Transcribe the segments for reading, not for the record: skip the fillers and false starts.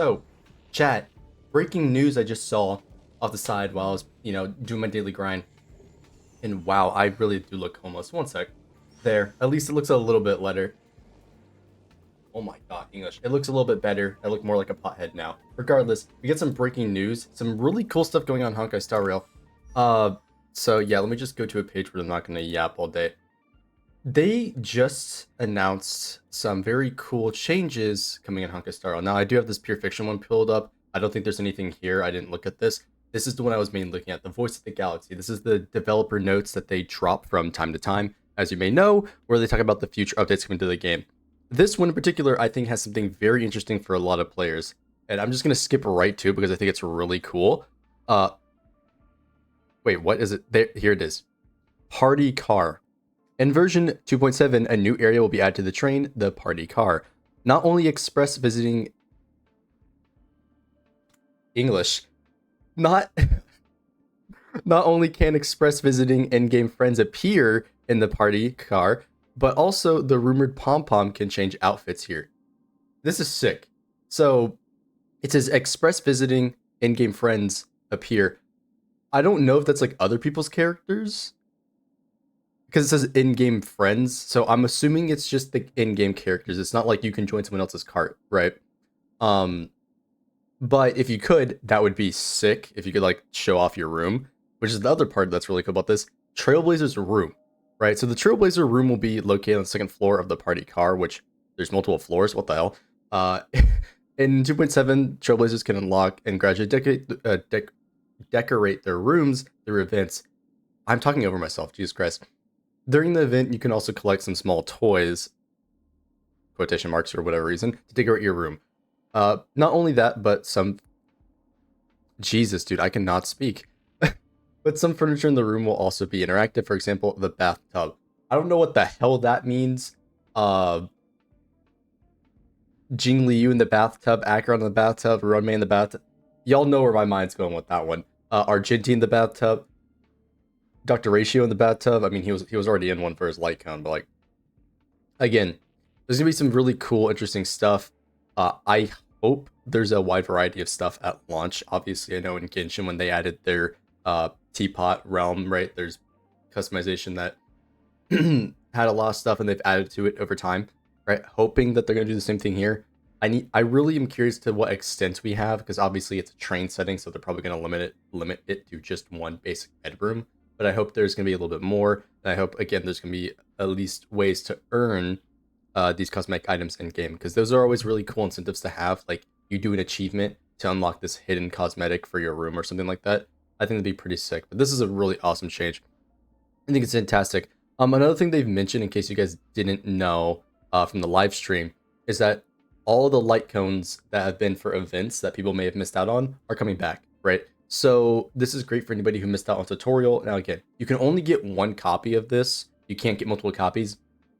So, chat, breaking news I just saw off the side while I was, doing my daily grind. And wow, I really do look homeless. One sec. There. At least it looks a little bit better. Oh my god, English. It looks a little bit better. I look more like a pothead now. Regardless, we get some breaking news. Some really cool stuff going on Honkai Star Rail. So yeah, let me just go to a page where I'm not gonna yap all day. They just announced some very cool changes coming in Honkai Star Rail. Now, I do have this Pure Fiction one pulled up. I don't think there's anything here. I didn't look at this. This is the one I was mainly looking at, the Voice of the Galaxy. This is the developer notes that they drop from time to time, as you may know, where they talk about the future updates coming to the game. This one in particular, I think, has something very interesting for a lot of players. And I'm just going to skip right to it because I think it's really cool. Wait, what is it? There, here it is. Party Car. In version 2.7, a new area will be added to the train, the Party Car. Not only express visiting English, not only can express visiting in-game friends appear in the Party Car, but also the rumored pom-pom can change outfits here. This is sick. So it says express visiting in-game friends appear. I don't know if that's like other people's characters, because it says in-game friends, so I'm assuming it's just the in-game characters. It's not like you can join someone else's cart, right? But if you could, that would be sick. If you could like show off your room, which is the other part that's really cool about this. Trailblazer's room, right? So the Trailblazer room will be located on the second floor of the Party Car, which there's multiple floors. What the hell? In 2.7, Trailblazers can unlock and gradually decorate their rooms through events. I'm talking over myself, Jesus Christ. During the event, you can also collect some small toys, quotation marks for whatever reason, to decorate your room. Not only that, but some... Jesus, dude, I cannot speak. But some furniture in the room will also be interactive. For example, the bathtub. I don't know what the hell that means. Jing Liu in the bathtub, Acheron in the bathtub, Runmei in the bathtub. Y'all know where my mind's going with that one. Argenti in the bathtub. Dr. Ratio in the bathtub. I mean, he was already in one for his light cone, but like, again, there's gonna be some really cool, interesting stuff. I hope there's a wide variety of stuff at launch. Obviously, I know in Genshin when they added their teapot realm, right? There's customization that had a lot of stuff, and they've added to it over time, right? Hoping that they're gonna do the same thing here. I really am curious to what extent we have, because obviously it's a train setting, so they're probably gonna limit it to just one basic bedroom. But I hope there's going to be a little bit more. And I hope, again, there's going to be at least ways to earn these cosmetic items in game, because those are always really cool incentives to have. Like, you do an achievement to unlock this hidden cosmetic for your room or something like that. I think that'd be pretty sick. But this is a really awesome change. I think it's fantastic. Another thing they've mentioned, in case you guys didn't know from the live stream, is that all the light cones that have been for events that people may have missed out on are coming back, right? So this is great for anybody who missed out on tutorial. Now again, you can only get one copy of this. You can't get multiple copies.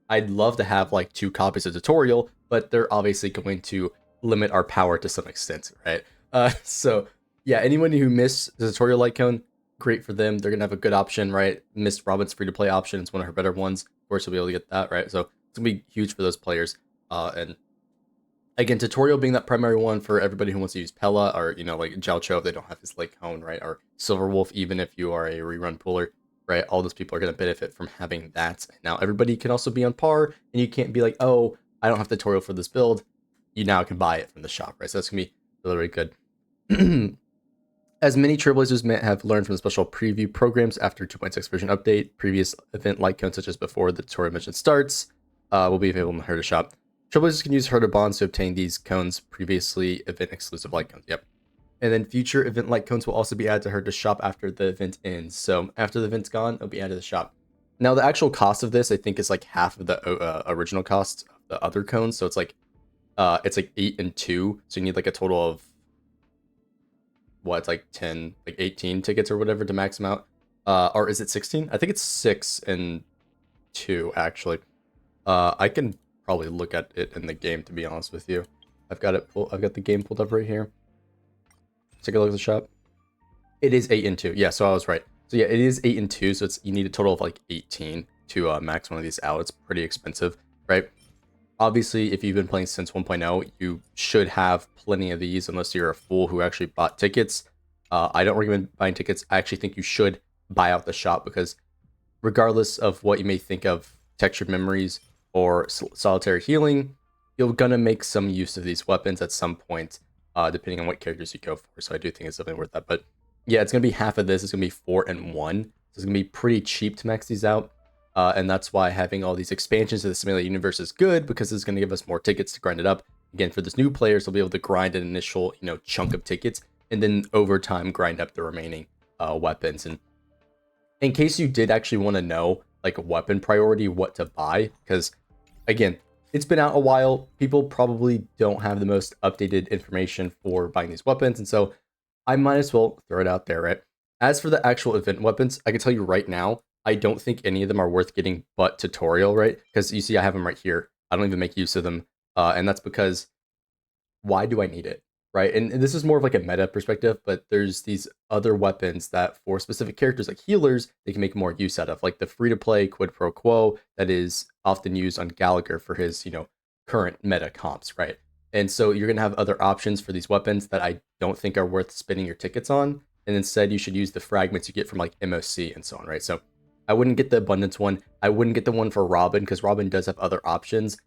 I'd love to have like 2 copies of tutorial, but they're obviously going to limit our power to some extent, right? So yeah, anyone who missed the tutorial light cone, great for them. They're gonna have a good option, right? Miss Robin's free to play option. It's one of her better ones. Of course, you'll be able to get that, right? So it's gonna be huge for those players. And again, tutorial being that primary one for everybody who wants to use Pella, or, like Jiao Cho if they don't have his Lake Cone, right? Or Silverwolf, even if you are a rerun puller, right? All those people are going to benefit from having that. Now, everybody can also be on par, and you can't be like, oh, I don't have tutorial for this build. You now can buy it from the shop, right? So that's going to be really, really good. As many Trailblazers may have learned from the special preview programs after 2.6 version update, previous event light cones, such as before the tutorial mission starts, will be available in the Herda shop. Trailblazers can use Herda bonds to obtain these cones, previously event-exclusive light cones. Yep. And then future event light cones will also be added to Herda shop after the event ends. So after the event's gone, it'll be added to the shop. Now, the actual cost of this, I think, is like half of the original cost of the other cones. So it's like 8 and 2. So you need like a total of, what, it's like 10, like 18 tickets or whatever to max them out. Or is it 16? I think it's 6 and 2, actually. I can probably look at it in the game, to be honest with you. I've got the game pulled up right here. Take a look at the shop. It is 8 and 2. Yeah, so I was right. So yeah, it is 8 and 2. So you need a total of like 18 to max one of these out. It's pretty expensive, right? Obviously, if you've been playing since 1.0, you should have plenty of these unless you're a fool who actually bought tickets. I don't recommend buying tickets. I actually think you should buy out the shop because regardless of what you may think of textured memories or solitary healing, you're gonna make some use of these weapons at some point, depending on what characters you go for. So I do think it's definitely worth that. But yeah, it's gonna be half of this. It's gonna be 4 and 1. So it's gonna be pretty cheap to max these out. And that's why having all these expansions to the simulated universe is good, because it's going to give us more tickets to grind it up. Again, for this new players, they'll be able to grind an initial, chunk of tickets, and then over time grind up the remaining weapons. And in case you did actually want to know, like, weapon priority, what to buy, because again, it's been out a while. People probably don't have the most updated information for buying these weapons, and so I might as well throw it out there, right? As for the actual event weapons, I can tell you right now, I don't think any of them are worth getting but tutorial, right? Because you see I have them right here. I don't even make use of them. And that's because why do I need it, right? And this is more of like a meta perspective, but there's these other weapons that for specific characters like healers, they can make more use out of, like the free-to-play quid pro quo that is often used on Gallagher for his, current meta comps, right? And so you're going to have other options for these weapons that I don't think are worth spending your tickets on. And instead, you should use the fragments you get from like MOC and so on, right? So I wouldn't get the abundance one. I wouldn't get the one for Robin because Robin does have other options.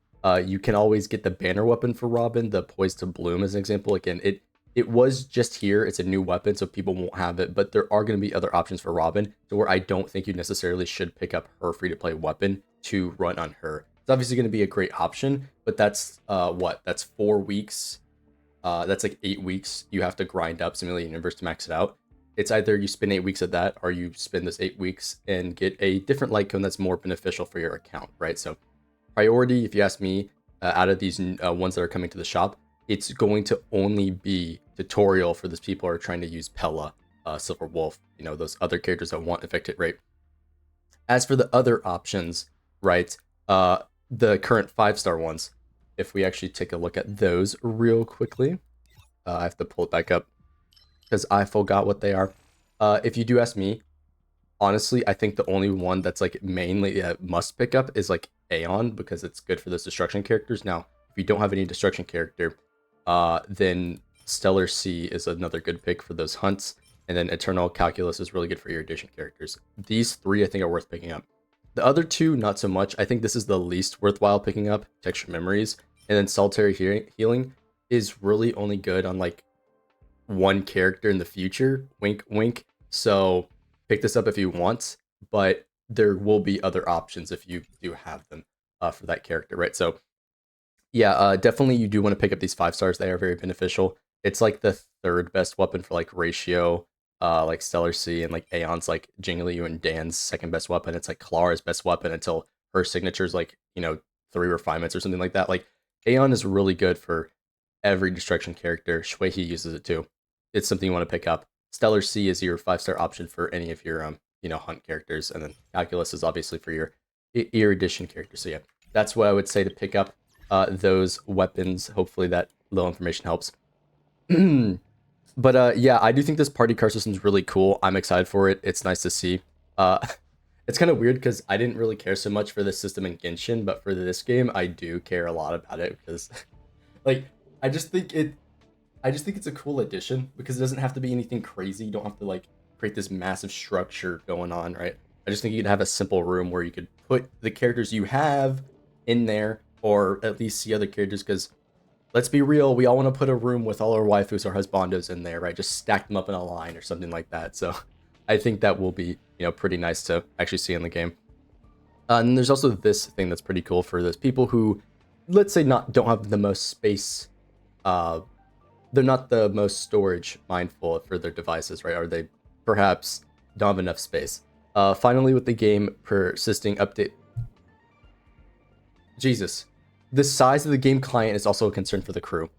You can always get the banner weapon for Robin, the Poised to Bloom as an example. Again, it was just here. It's a new weapon, so people won't have it. But there are going to be other options for Robin, to where I don't think you necessarily should pick up her free-to-play weapon to run on her. It's obviously going to be a great option, but that's what? That's 4 weeks. That's like 8 weeks. You have to grind up Simulated Universe to max it out. It's either you spend 8 weeks of that, or you spend this 8 weeks and get a different light cone that's more beneficial for your account, right? So priority, if you ask me, out of these ones that are coming to the shop, it's going to only be tutorial for those people who are trying to use Pella, Silver Wolf, those other characters that want affected rate. As for the other options, right, the current 5-star ones, if we actually take a look at those real quickly, I have to pull it back up because I forgot what they are. If you do ask me, honestly, I think the only one that's like mainly must pick up is like Aeon, because it's good for those destruction characters. Now, if you don't have any destruction character, then Stellar Sea is another good pick for those hunts, and then Eternal Calculus is really good for your addition characters. These 3 I think are worth picking up. The other 2, not so much. I think this is the least worthwhile picking up, Texture Memories, and then Solitary Healing is really only good on like one character in the future, wink wink. So pick this up if you want, but there will be other options if you do have them for that character, right? So yeah, definitely you do want to pick up these 5 stars. They are very beneficial. It's like the 3rd best weapon for like ratio, like Stellar Sea, and like Aeon's like Jingliu and Dan's 2nd best weapon. It's like Clara's best weapon until her signature's like, 3 refinements or something like that. Like Aeon is really good for every destruction character. Shuehi uses it too. It's something you want to pick up. Stellar Sea is your 5-star option for any of your hunt characters, and then Calculus is obviously for your erudition characters. So yeah, that's what I would say to pick up those weapons. Hopefully that little information helps. But yeah, I do think this party card system is really cool. I'm excited for it. It's nice to see. It's kind of weird because I didn't really care so much for this system in Genshin, but for this game, I do care a lot about it because, like, I just think it's a cool addition because it doesn't have to be anything crazy. You don't have to like create this massive structure going on, right? I just think you could have a simple room where you could put the characters you have in there, or at least see other characters, because let's be real, we all want to put a room with all our waifus or husbandos in there, right? Just stack them up in a line or something like that. So I think that will be, pretty nice to actually see in the game. And there's also this thing that's pretty cool for those people who, let's say, don't have the most space. They're not the most storage mindful for their devices, right? Or they perhaps don't have enough space. Finally, with the game persisting update. Jesus. The size of the game client is also a concern for the crew.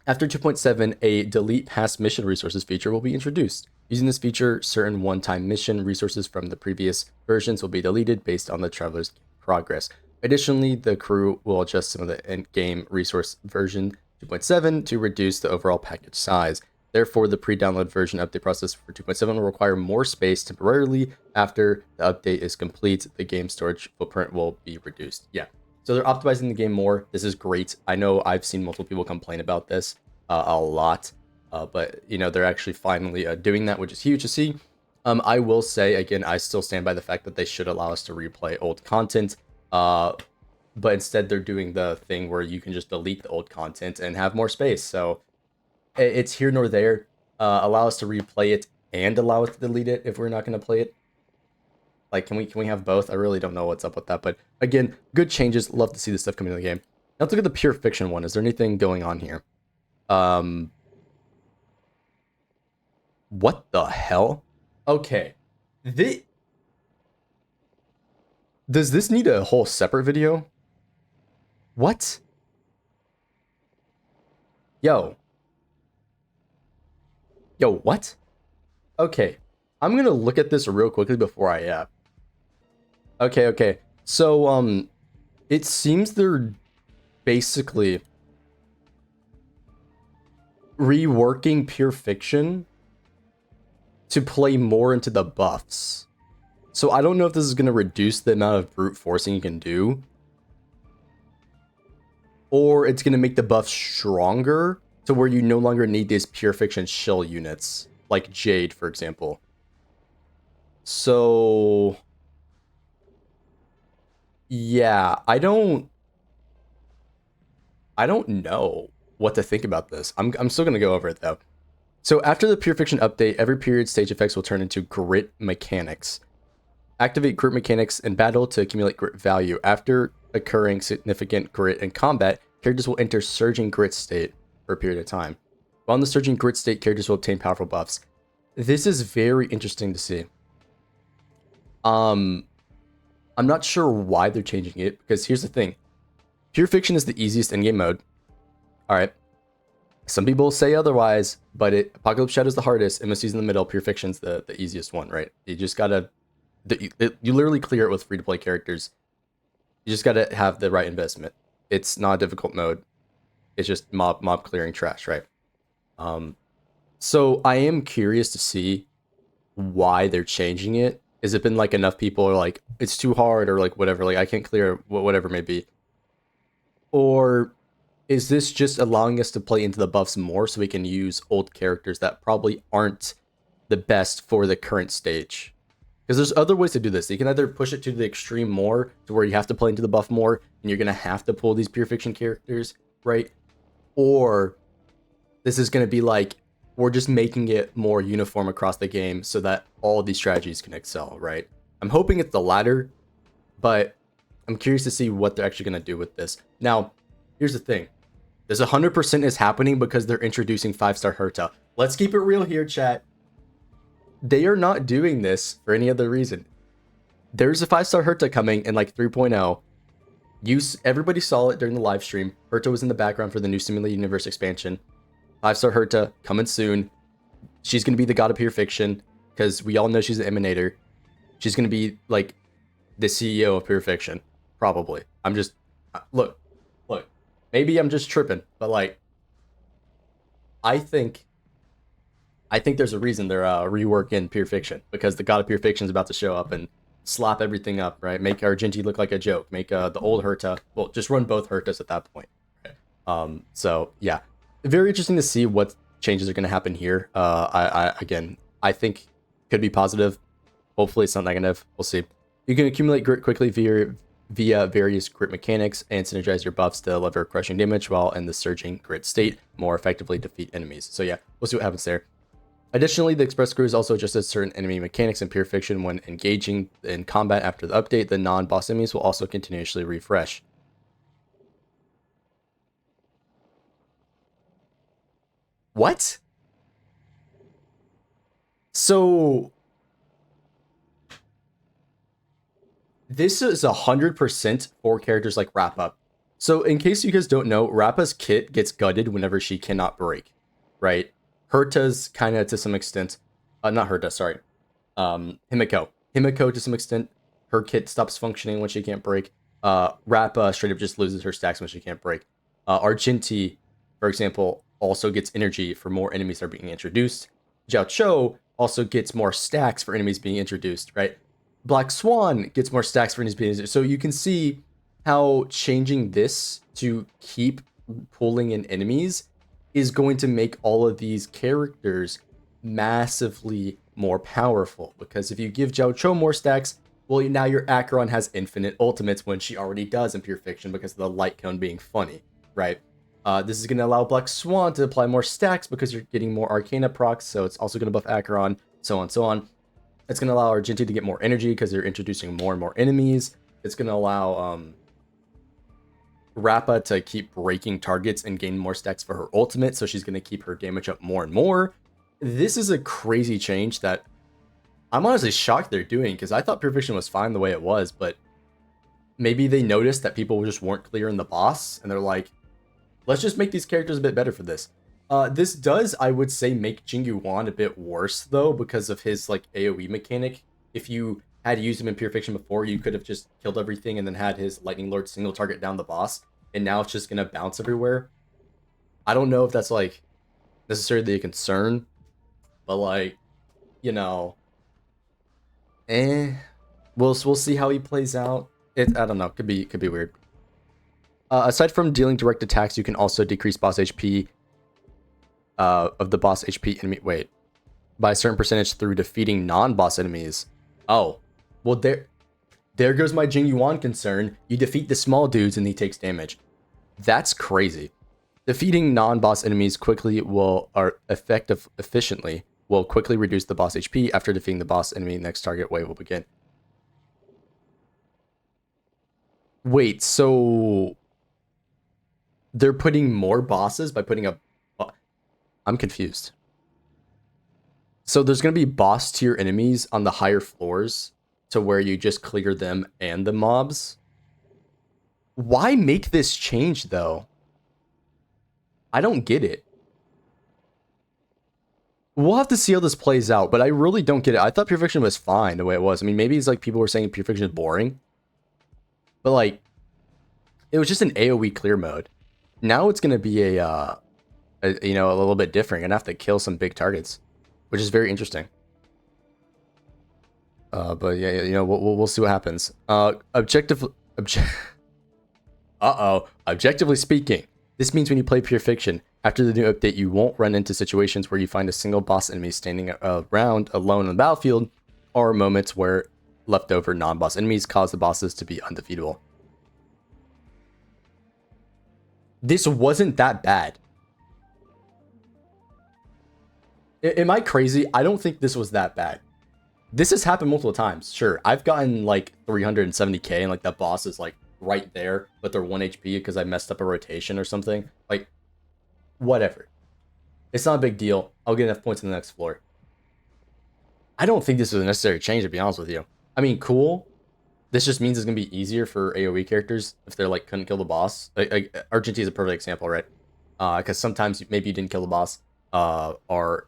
After 2.7, a delete past mission resources feature will be introduced. Using this feature, certain one-time mission resources from the previous versions will be deleted based on the traveler's progress. Additionally, the crew will adjust some of the end-game resource version 2.7 to reduce the overall package size. Therefore, the pre-download version update process for 2.7 will require more space temporarily. After the update is complete, the game storage footprint will be reduced. Yeah. So they're optimizing the game more. This is great. I know I've seen multiple people complain about this a lot, but you know they're actually finally doing that, which is huge to see. I will say again, I still stand by the fact that they should allow us to replay old content, but instead they're doing the thing where you can just delete the old content and have more space. So it's here nor there. Allow us to replay it and allow us to delete it if we're not going to play it. Like, can we have both? I really don't know what's up with that, but again, good changes. Love to see this stuff coming to the game. Now let's look at the pure fiction one. Is there anything going on here? What the hell? Okay, does this need a whole separate video? What? Yo, what? Okay, I'm gonna look at this real quickly before I Yapp. Okay. So, it seems they're basically reworking pure fiction to play more into the buffs. So I don't know if this is going to reduce the amount of brute forcing you can do, or it's going to make the buffs stronger to where you no longer need these pure fiction shill units, like Jade, for example. So yeah, I don't know what to think about this. I'm still gonna go over it though. So after the pure fiction update, every period stage effects will turn into grit mechanics. Activate grit mechanics in battle to accumulate grit value. After occurring significant grit in combat, characters will enter surging grit state for a period of time. While in the surging grit state, characters will obtain powerful buffs. This is very interesting to see. I'm not sure why they're changing it, because here's the thing. Pure Fiction is the easiest in-game mode. Alright. Some people say otherwise, but Apocalypse Shadow is the hardest, MSC's in the middle, Pure Fiction's the easiest one, right? You just gotta... You literally clear it with free-to-play characters. You just gotta have the right investment. It's not a difficult mode. It's just mob clearing trash, right? So I am curious to see why they're changing it. Has it been like enough people are like, it's too hard, or like whatever, like I can't clear whatever it may be? Or is this just allowing us to play into the buffs more so we can use old characters that probably aren't the best for the current stage? Because there's other ways to do this. You can either push it to the extreme more, to where you have to play into the buff more, and you're going to have to pull these pure fiction characters, right? Or this is going to be like, we're just making it more uniform across the game so that all of these strategies can excel, right? I'm hoping it's the latter, but I'm curious to see what they're actually going to do with this. Now, here's the thing. This 100% is happening because they're introducing 5-star Herta. Let's keep it real here, chat. They are not doing this for any other reason. There's a 5-star Herta coming in like 3.0. Everybody saw it during the live stream. Herta was in the background for the new Simulated Universe expansion. 5-star Herta coming soon. She's going to be the god of pure fiction because we all know she's an emanator. She's going to be like the CEO of pure fiction, probably. I'm just look. Maybe I'm just tripping, but like I think there's a reason they're reworking pure fiction, because the god of pure fiction is about to show up and slap everything up, right? Make Argenti look like a joke. Make the old Herta. Well, just run both Hertas at that point. Right? So yeah. Very interesting to see what changes are going to happen here. I think could be positive. Hopefully it's not negative. We'll see. You can accumulate grit quickly via various grit mechanics and synergize your buffs to deliver crushing damage while in the surging grit state, more effectively defeat enemies. So yeah, we'll see what happens there. Additionally, the Express Crews also adjusted certain enemy mechanics in Pure Fiction when engaging in combat after the update. The non-boss enemies will also continuously refresh. What? So this is 100% for characters like Rappa. So in case you guys don't know, Rappa's kit gets gutted whenever she cannot break, right? Herta's kind of to some extent, not Herta, sorry. Himiko to some extent, her kit stops functioning when she can't break. Rappa straight up just loses her stacks when she can't break. Argenti, for example, also gets energy for more enemies that are being introduced. Jiao Cho also gets more stacks for enemies being introduced, right? Black Swan gets more stacks for enemies being introduced. So you can see how changing this to keep pulling in enemies is going to make all of these characters massively more powerful. Because if you give Zhao Cho more stacks, well, now your Acheron has infinite ultimates when she already does in Pure Fiction because of the light cone being funny, right? This is going to allow Black Swan to apply more stacks because you're getting more Arcana procs, so it's also going to buff Acheron, so on, so on. It's going to allow Argenti to get more energy because they're introducing more and more enemies. It's going to allow Rappa to keep breaking targets and gain more stacks for her ultimate, so she's going to keep her damage up more and more. This is a crazy change that I'm honestly shocked they're doing, because I thought Pure Fiction was fine the way it was, but maybe they noticed that people just weren't clear in the boss, and they're like, let's just make these characters a bit better for this. This does, I would say, make Jingu Wan a bit worse, though, because of his, like, AoE mechanic. If you had used him in Pure Fiction before, you could have just killed everything and then had his Lightning Lord single target down the boss, and now it's just gonna bounce everywhere. I don't know if that's, like, necessarily a concern, but, like, you know, we'll see how he plays out. I don't know, could be weird. Aside from dealing direct attacks, you can also decrease boss HP of the boss HP enemy. Wait, by a certain percentage through defeating non-boss enemies. Oh, well there goes my Jing Yuan concern. You defeat the small dudes and he takes damage. That's crazy. Defeating non-boss enemies quickly efficiently will quickly reduce the boss HP. After defeating the boss enemy, next target wave will begin. Wait, so they're putting more bosses by putting a... I'm confused. So there's going to be boss tier enemies on the higher floors to where you just clear them and the mobs. Why make this change, though? I don't get it. We'll have to see how this plays out, but I really don't get it. I thought Pure Fiction was fine the way it was. I mean, maybe it's like people were saying Pure Fiction is boring, but like, it was just an AoE clear mode. Now it's going to be a little bit different. You're going to have to kill some big targets, which is very interesting. But yeah, we'll see what happens. Objectively speaking, this means when you play Pure Fiction, after the new update, you won't run into situations where you find a single boss enemy standing around alone on the battlefield, or moments where leftover non-boss enemies cause the bosses to be undefeatable. This wasn't that bad. Am I crazy? I don't think this was that bad. This has happened multiple times. Sure, I've gotten like 370k and like the boss is like right there, but they're 1 HP because I messed up a rotation or something. Like, whatever. It's not a big deal. I'll get enough points in the next floor. I don't think this is a necessary change, to be honest with you. I mean, cool. This just means it's going to be easier for AoE characters if they're like, couldn't kill the boss. Like Argenti is a perfect example, right? Because sometimes maybe you didn't kill the boss. Or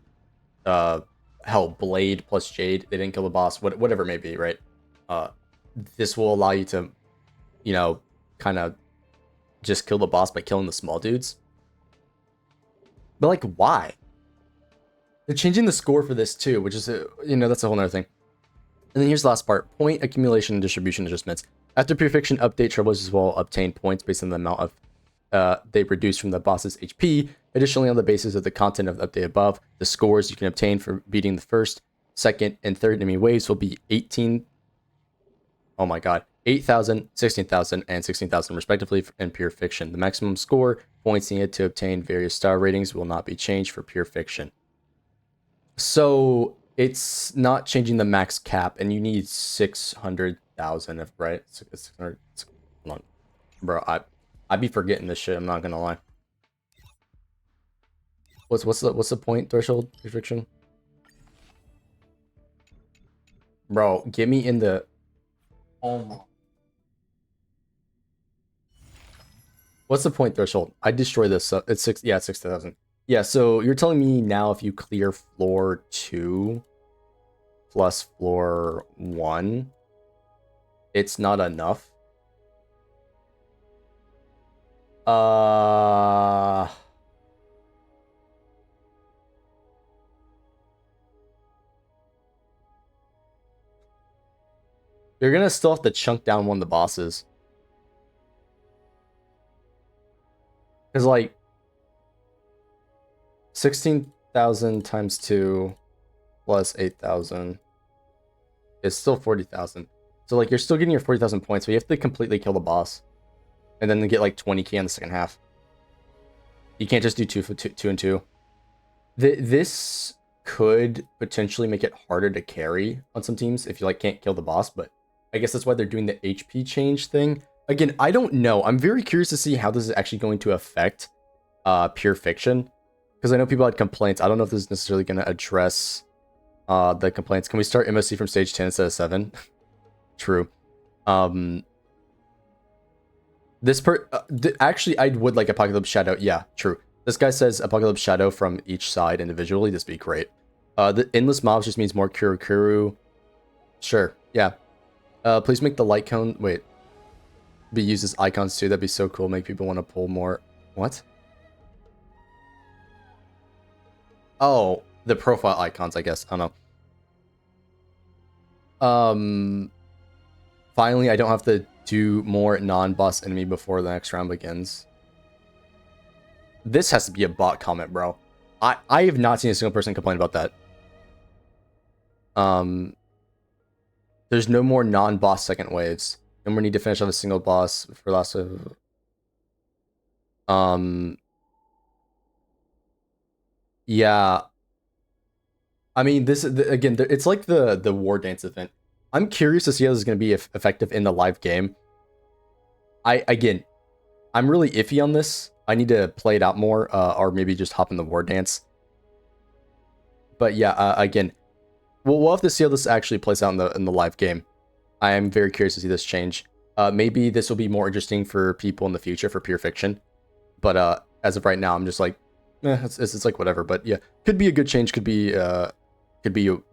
hell, Blade plus Jade, they didn't kill the boss, whatever it may be, right? This will allow you to, kind of just kill the boss by killing the small dudes. But like, why? They're changing the score for this too, which is, that's a whole other thing. And then here's the last part: point accumulation and distribution adjustments. After Pure Fiction update, Trailblazers will obtain points based on the amount of they reduce from the boss's HP. Additionally, on the basis of the content of the update above, the scores you can obtain for beating the first, second, and third enemy waves will be 8,000, 16,000, and 16,000 respectively in Pure Fiction. The maximum score points needed to obtain various star ratings will not be changed for Pure Fiction. So it's not changing the max cap, and you need 600,000, right? 600. Hold on, bro. I'd be forgetting this shit. I'm not gonna lie. What's the point threshold Pure Fiction? Bro, get me in the... Oh my... What's the point threshold? I destroy this. It's 6,000. Yeah, so you're telling me now if you clear floor 2 plus floor 1, it's not enough? You're gonna still have to chunk down one of the bosses. Because, like, 16,000 times 2 plus 8,000 is still 40,000. So, like, you're still getting your 40,000 points, but you have to completely kill the boss. And then get, like, 20k in the second half. You can't just do 2 and 2. This could potentially make it harder to carry on some teams if you, like, can't kill the boss, but I guess that's why they're doing the HP change thing. Again, I don't know. I'm very curious to see how this is actually going to affect Pure Fiction, because I know people had complaints. I don't know if this is necessarily going to address the complaints. Can we start MSC from stage 10 instead of 7? True. Actually, I would like Apocalypse Shadow. Yeah, true. This guy says Apocalypse Shadow from each side individually. This would be great. The endless mobs just means more Kurukuru. Sure, yeah. Please make the light cone, wait, be used as icons too. That'd be so cool. Make people want to pull more. What? Oh, the profile icons, I guess. I don't know. Finally, I don't have to do more non-boss enemy before the next round begins. This has to be a bot comment, bro. I have not seen a single person complain about that. There's no more non-boss second waves. And we need to finish off a single boss for last of. Yeah. I mean, this again, it's like the War Dance event. I'm curious to see how this is going to be effective in the live game. I'm really iffy on this. I need to play it out more, or maybe just hop in the War Dance. But yeah, again, we'll have to see how this actually plays out in the live game. I am very curious to see this change. Maybe this will be more interesting for people in the future for Pure Fiction. But as of right now, I'm just like, it's like whatever. But yeah, could be a good change. Could be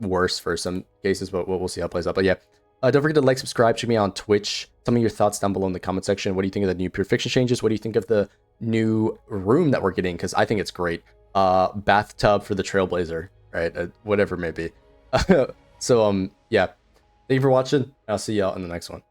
worse for some cases. But we'll see how it plays out. But yeah, don't forget to like, subscribe. Check me out on Twitch. Tell me your thoughts down below in the comment section. What do you think of the new Pure Fiction changes? What do you think of the new room that we're getting? Because I think it's great. Bathtub for the Trailblazer, right? Whatever it may be. So yeah, thank you for watching. I'll see y'all in the next one.